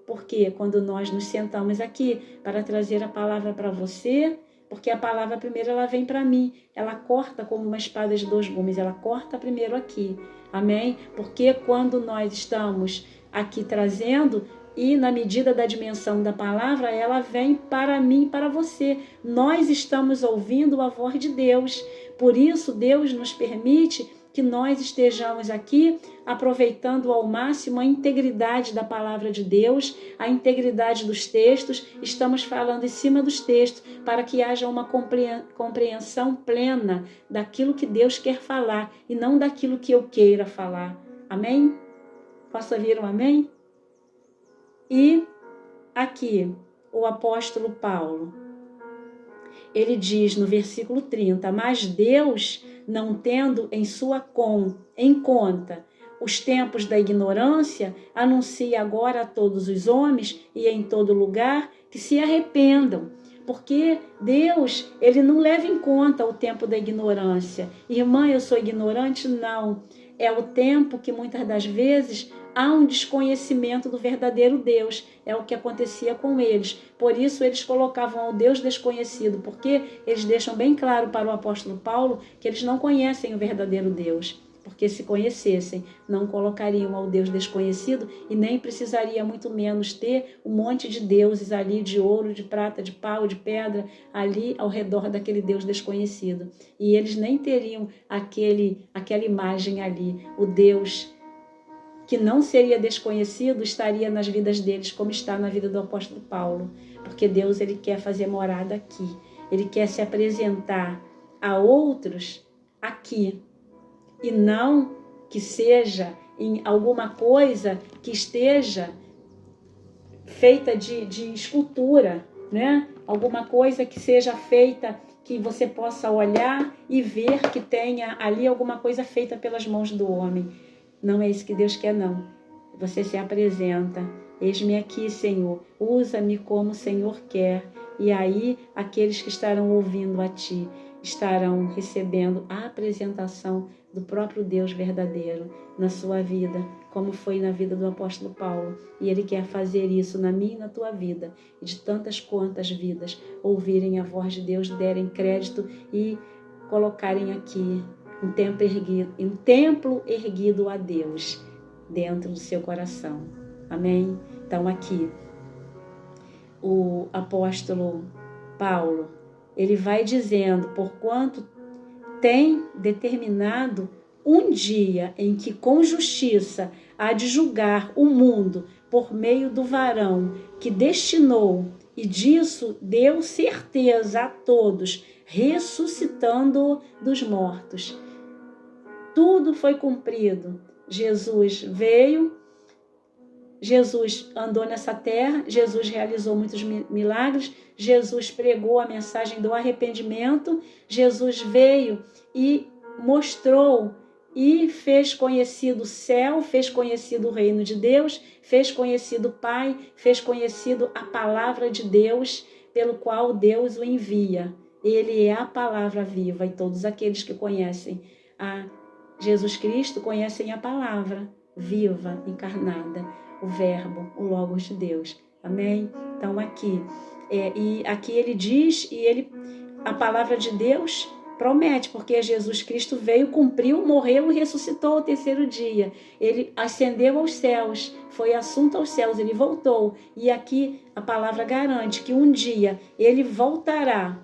Porque quando nós nos sentamos aqui para trazer a palavra para você, porque a palavra primeiro ela vem para mim, ela corta como uma espada de dois gumes, ela corta primeiro aqui, amém? Porque quando nós estamos aqui trazendo, e na medida da dimensão da palavra, ela vem para mim e para você. Nós estamos ouvindo a voz de Deus, por isso Deus nos permite que nós estejamos aqui aproveitando ao máximo a integridade da palavra de Deus, a integridade dos textos. Estamos falando em cima dos textos para que haja uma compreensão plena daquilo que Deus quer falar e não daquilo que eu queira falar. Amém? Posso ouvir um amém? E aqui o apóstolo Paulo, ele diz no versículo 30, mas Deus, não tendo em conta os tempos da ignorância, anuncia agora a todos os homens e em todo lugar que se arrependam. Porque Deus, ele não leva em conta o tempo da ignorância. Irmã, eu sou ignorante? Não. É o tempo que muitas das vezes há um desconhecimento do verdadeiro Deus. É o que acontecia com eles. Por isso eles colocavam ao Deus desconhecido, porque eles deixam bem claro para o apóstolo Paulo que eles não conhecem o verdadeiro Deus. Porque se conhecessem, não colocariam ao Deus desconhecido e nem precisaria muito menos ter um monte de deuses ali de ouro, de prata, de pau, de pedra, ali ao redor daquele Deus desconhecido. E eles nem teriam aquela imagem ali, o Deus que não seria desconhecido estaria nas vidas deles como está na vida do apóstolo Paulo. Porque Deus, ele quer fazer morada aqui. Ele quer se apresentar a outros aqui. E não que seja em alguma coisa que esteja feita de escultura, né? Alguma coisa que seja feita, que você possa olhar e ver que tenha ali alguma coisa feita pelas mãos do homem. Não é isso que Deus quer, não. Você se apresenta, eis-me aqui, Senhor, usa-me como o Senhor quer. E aí, aqueles que estarão ouvindo a Ti, estarão recebendo a apresentação do próprio Deus verdadeiro na sua vida, como foi na vida do apóstolo Paulo. E ele quer fazer isso na minha e na tua vida, e de tantas quantas vidas ouvirem a voz de Deus, derem crédito e colocarem aqui um templo erguido a Deus dentro do seu coração. Amém? Então aqui, o apóstolo Paulo, ele vai dizendo, porquanto tem determinado um dia em que com justiça há de julgar o mundo por meio do varão que destinou, e disso deu certeza a todos, ressuscitando dos mortos. Tudo foi cumprido. Jesus veio, Jesus andou nessa terra, Jesus realizou muitos milagres, Jesus pregou a mensagem do arrependimento, Jesus veio e mostrou e fez conhecido o céu, fez conhecido o reino de Deus, fez conhecido o Pai, fez conhecido a palavra de Deus, pelo qual Deus o envia. Ele é a palavra viva, e todos aqueles que conhecem a Jesus Cristo conhecem a palavra viva, encarnada, o verbo, o Logos de Deus. Amém? Então aqui, e aqui ele diz, a palavra de Deus promete, porque Jesus Cristo veio, cumpriu, morreu e ressuscitou ao terceiro dia. Ele ascendeu aos céus, foi assunto aos céus, ele voltou. E aqui a palavra garante que um dia ele voltará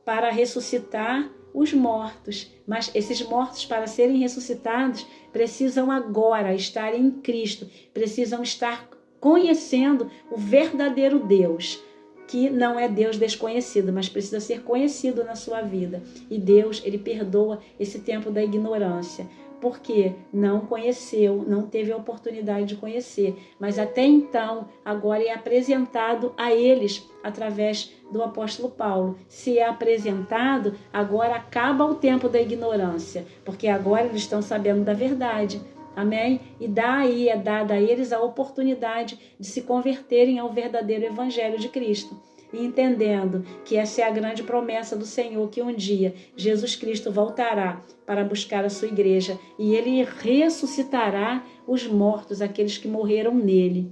para ressuscitar os mortos. Mas esses mortos, para serem ressuscitados, precisam agora estar em Cristo, precisam estar conhecendo o verdadeiro Deus, que não é Deus desconhecido, mas precisa ser conhecido na sua vida. E Deus, ele perdoa esse tempo da ignorância, porque não conheceu, não teve a oportunidade de conhecer. Mas até então, agora é apresentado a eles, através do apóstolo Paulo. Se é apresentado, agora acaba o tempo da ignorância, porque agora eles estão sabendo da verdade. Amém? E daí é dada a eles a oportunidade de se converterem ao verdadeiro evangelho de Cristo. E entendendo que essa é a grande promessa do Senhor, que um dia Jesus Cristo voltará para buscar a sua igreja e ele ressuscitará os mortos, aqueles que morreram nele,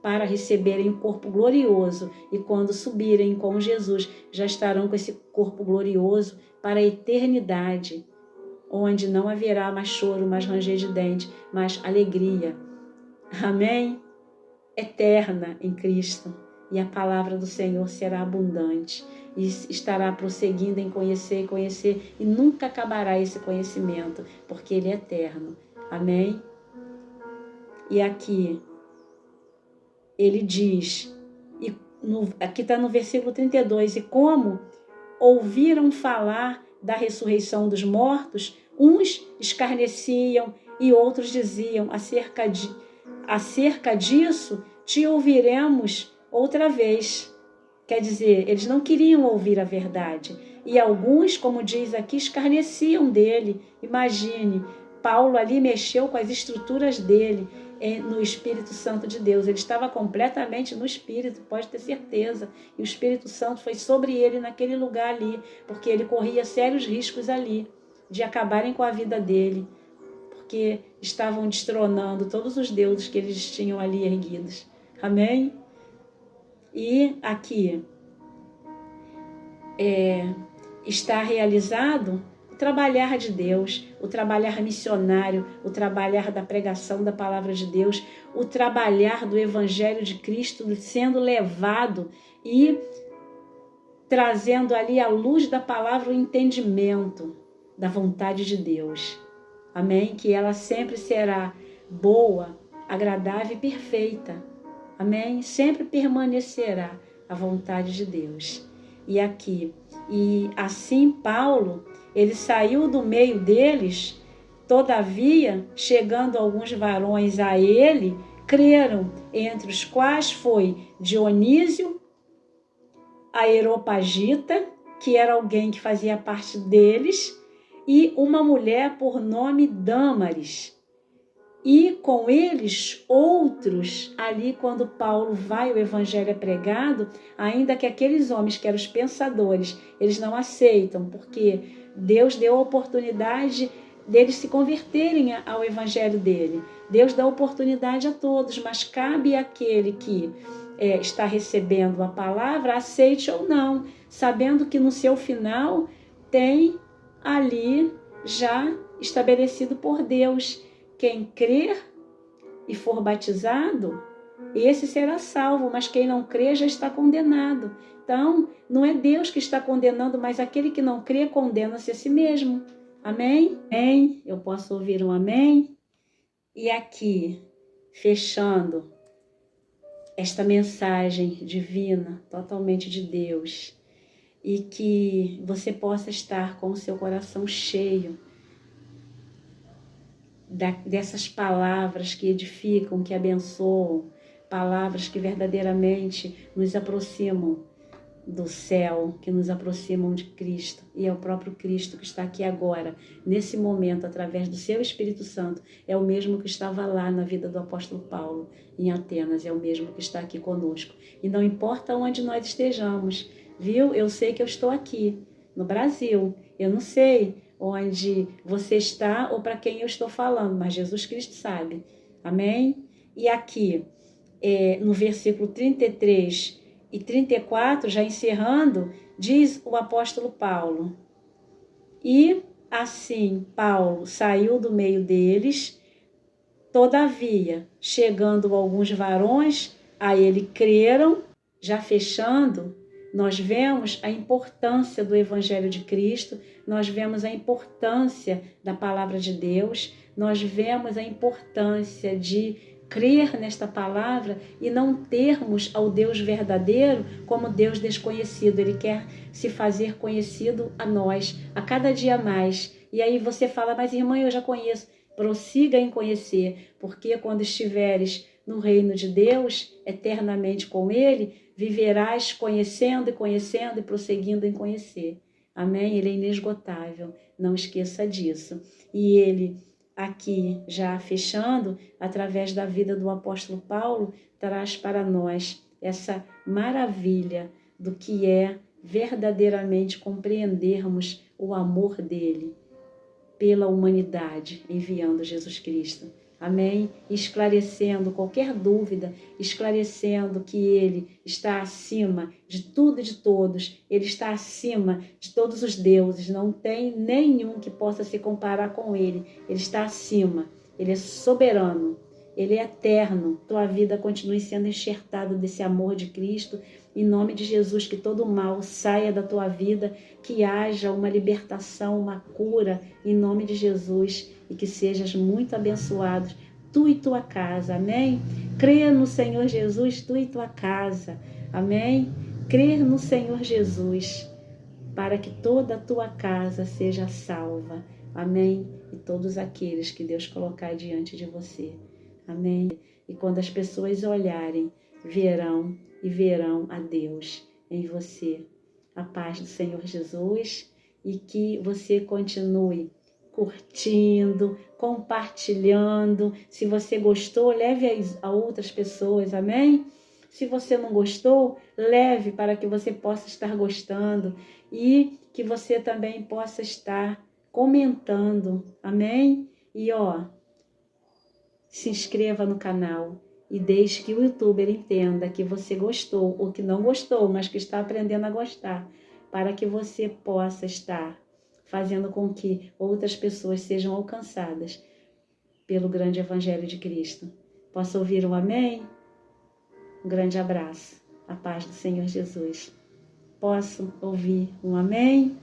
para receberem um corpo glorioso, e quando subirem com Jesus, já estarão com esse corpo glorioso para a eternidade, onde não haverá mais choro, mais ranger de dente, mas alegria. Amém? Eterna em Cristo. E a palavra do Senhor será abundante e estará prosseguindo em conhecer e conhecer, e nunca acabará esse conhecimento, porque ele é eterno. Amém? E aqui ele diz, aqui está no versículo 32, e como ouviram falar da ressurreição dos mortos, uns escarneciam e outros diziam, acerca disso te ouviremos outra vez. Quer dizer, eles não queriam ouvir a verdade. E alguns, como diz aqui, escarneciam dele. Imagine, Paulo ali mexeu com as estruturas dele, no Espírito Santo de Deus. Ele estava completamente no Espírito, pode ter certeza. E o Espírito Santo foi sobre ele naquele lugar ali, porque ele corria sérios riscos ali, de acabarem com a vida dele, porque estavam destronando todos os deuses que eles tinham ali erguidos. Amém? E aqui está realizado o trabalhar de Deus, o trabalhar missionário, o trabalhar da pregação da palavra de Deus, o trabalhar do Evangelho de Cristo sendo levado e trazendo ali a luz da palavra, o entendimento da vontade de Deus. Amém? Que ela sempre será boa, agradável e perfeita. Amém? Sempre permanecerá a vontade de Deus. E aqui, e assim Paulo, ele saiu do meio deles, todavia, chegando alguns varões a ele, creram, entre os quais foi Dionísio, Areopagita, que era alguém que fazia parte deles, e uma mulher por nome Dâmaris. E com eles outros, ali quando Paulo vai, o evangelho é pregado, ainda que aqueles homens que eram os pensadores, eles não aceitam, porque Deus deu a oportunidade deles se converterem ao evangelho dele. Deus dá oportunidade a todos, mas cabe àquele que está recebendo a palavra, aceite ou não, sabendo que no seu final tem ali já estabelecido por Deus. Quem crer e for batizado, esse será salvo, mas quem não crer já está condenado. Então, não é Deus que está condenando, mas aquele que não crê condena-se a si mesmo. Amém? Amém? Eu posso ouvir um amém? E aqui, fechando esta mensagem divina, totalmente de Deus, e que você possa estar com o seu coração cheio dessas palavras que edificam, que abençoam, palavras que verdadeiramente nos aproximam do céu que nos aproximam de Cristo, e é o próprio Cristo que está aqui agora, nesse momento, através do seu Espírito Santo. É o mesmo que estava lá na vida do apóstolo Paulo, em Atenas, é o mesmo que está aqui conosco. E não importa onde nós estejamos, viu? Eu sei que eu estou aqui, no Brasil. Eu não sei onde você está ou para quem eu estou falando, mas Jesus Cristo sabe. Amém? E aqui, no versículo 33 e 34, já encerrando, diz o apóstolo Paulo: e assim Paulo saiu do meio deles, todavia, chegando alguns varões, a ele creram. Já fechando, nós vemos a importância do Evangelho de Cristo, nós vemos a importância da palavra de Deus, nós vemos a importância de crer nesta palavra e não termos ao Deus verdadeiro como Deus desconhecido. Ele quer se fazer conhecido a nós, a cada dia mais. E aí você fala, mas irmã, eu já conheço. Prossiga em conhecer, porque quando estiveres no reino de Deus, eternamente com Ele, viverás conhecendo e conhecendo e prosseguindo em conhecer. Amém? Ele é inesgotável, não esqueça disso. E ele, aqui já fechando, através da vida do apóstolo Paulo, traz para nós essa maravilha do que é verdadeiramente compreendermos o amor dele pela humanidade, enviando Jesus Cristo. Amém? Esclarecendo qualquer dúvida, esclarecendo que Ele está acima de tudo e de todos, Ele está acima de todos os deuses, não tem nenhum que possa se comparar com Ele, Ele está acima, Ele é soberano, Ele é eterno. Tua vida continue sendo enxertada desse amor de Cristo. Em nome de Jesus, que todo mal saia da tua vida, que haja uma libertação, uma cura, em nome de Jesus, e que sejas muito abençoado, tu e tua casa, amém? Crer no Senhor Jesus, tu e tua casa, amém? Crer no Senhor Jesus, para que toda a tua casa seja salva, amém? E todos aqueles que Deus colocar diante de você, amém? E quando as pessoas olharem, verão a Deus em você. A paz do Senhor Jesus, e que você continue curtindo, compartilhando. Se você gostou, leve a outras pessoas, amém? Se você não gostou, leve para que você possa estar gostando e que você também possa estar comentando, amém? E se inscreva no canal e deixe que o YouTuber entenda que você gostou ou que não gostou, mas que está aprendendo a gostar, para que você possa estar fazendo com que outras pessoas sejam alcançadas pelo grande Evangelho de Cristo. Posso ouvir um amém? Um grande abraço. A paz do Senhor Jesus. Posso ouvir um amém?